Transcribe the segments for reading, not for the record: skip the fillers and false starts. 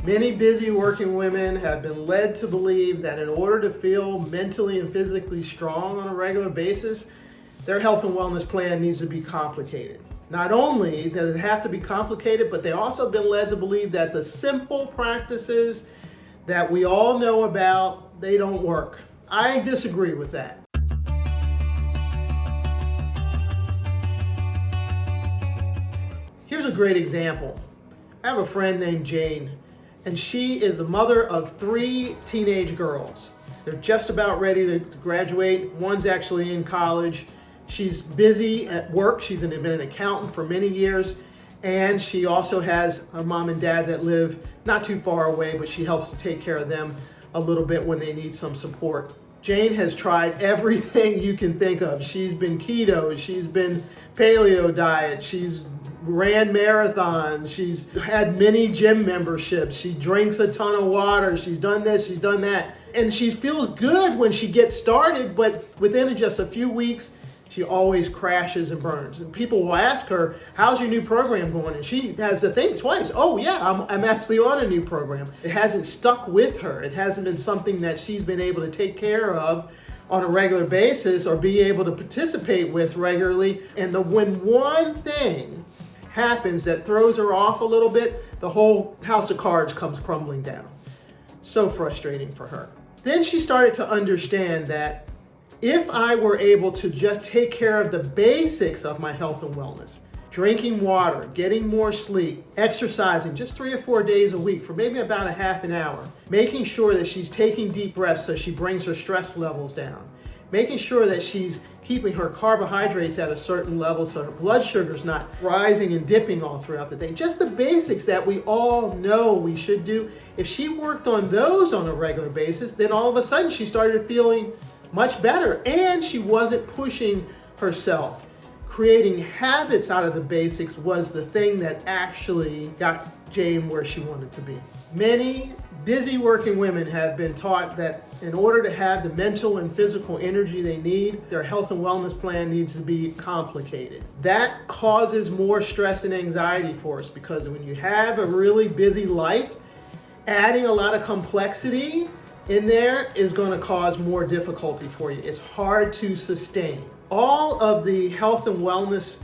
Many busy working women have been led to believe that in order to feel mentally and physically strong on a regular basis, their health and wellness plan needs to be complicated. Not only does it have to be complicated, but they've also been led to believe that the simple practices that we all know about, they don't work. I disagree with that. Here's a great example. I have a friend named Jane, and she is the mother of 3 teenage girls. They're just about ready to graduate. One's actually in college. She's busy at work. She's been an accountant for many years, and she also has a mom and dad that live not too far away, but she helps to take care of them a little bit when they need some support. Jane has tried everything you can think of. She's been keto, she's been paleo diet, she's ran marathons, she's had many gym memberships, she drinks a ton of water, she's done this, she's done that. And she feels good when she gets started, but within just a few weeks, she always crashes and burns. And people will ask her, how's your new program going? And she has to think twice, oh yeah, I'm actually on a new program. It hasn't stuck with her. It hasn't been something that she's been able to take care of on a regular basis or be able to participate with regularly. And when one thing happens that throws her off a little bit, the whole house of cards comes crumbling down. So frustrating for her. Then she started to understand that if I were able to just take care of the basics of my health and wellness, drinking water, getting more sleep, exercising just 3 or 4 days a week for maybe about a half an hour, making sure that she's taking deep breaths so she brings her stress levels down, making sure that she's keeping her carbohydrates at a certain level so her blood sugar's not rising and dipping all throughout the day. Just the basics that we all know we should do. If she worked on those on a regular basis, then all of a sudden she started feeling much better, and she wasn't pushing herself. Creating habits out of the basics was the thing that actually got Jane where she wanted to be. Many busy working women have been taught that in order to have the mental and physical energy they need, their health and wellness plan needs to be complicated. That causes more stress and anxiety for us, because when you have a really busy life, adding a lot of complexity in there is going to cause more difficulty for you. It's hard to sustain. All of the health and wellness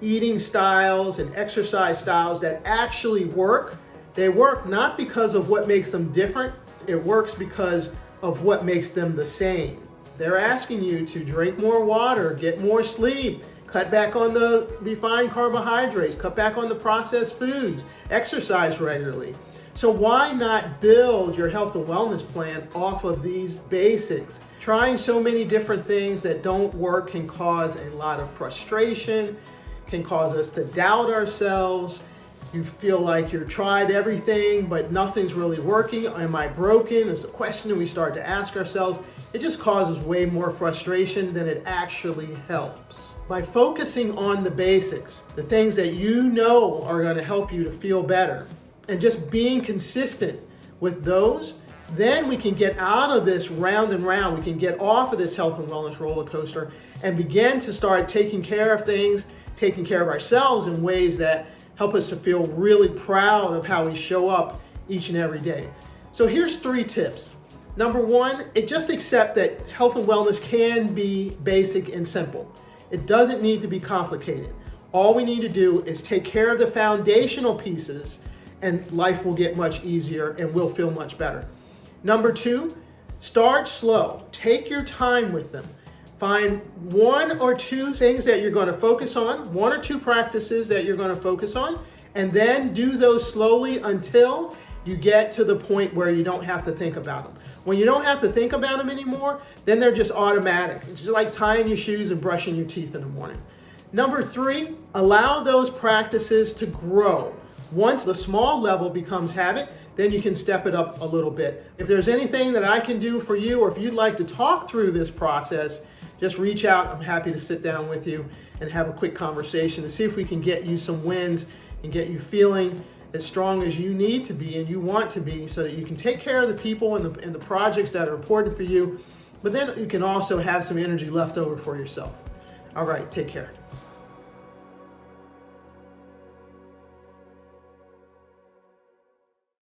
eating styles and exercise styles that actually work, they work not because of what makes them different, it works because of what makes them the same. They're asking you to drink more water, get more sleep, cut back on the refined carbohydrates, cut back on the processed foods, exercise regularly. So why not build your health and wellness plan off of these basics? Trying so many different things that don't work can cause a lot of frustration, can cause us to doubt ourselves. You feel like you've tried everything, but nothing's really working. Am I broken? Is the question we start to ask ourselves. It just causes way more frustration than it actually helps. By focusing on the basics, the things that you know are going to help you to feel better, and just being consistent with those, then we can get out of this round and round. We can get off of this health and wellness roller coaster and begin to start taking care of things, taking care of ourselves in ways that help us to feel really proud of how we show up each and every day. So here's 3 tips. Number 1, just accept that health and wellness can be basic and simple. It doesn't need to be complicated. All we need to do is take care of the foundational pieces, and life will get much easier and we'll feel much better. Number 2, start slow. Take your time with them. Find 1 or 2 things that you're going to focus on, 1 or 2 practices that you're going to focus on, and then do those slowly until you get to the point where you don't have to think about them. When you don't have to think about them anymore, then they're just automatic. It's just like tying your shoes and brushing your teeth in the morning. Number 3, allow those practices to grow. Once the small level becomes habit, then you can step it up a little bit. If there's anything that I can do for you, or if you'd like to talk through this process, just reach out. I'm happy to sit down with you and have a quick conversation to see if we can get you some wins and get you feeling as strong as you need to be and you want to be, so that you can take care of the people and the projects that are important for you, but then you can also have some energy left over for yourself. All right, take care.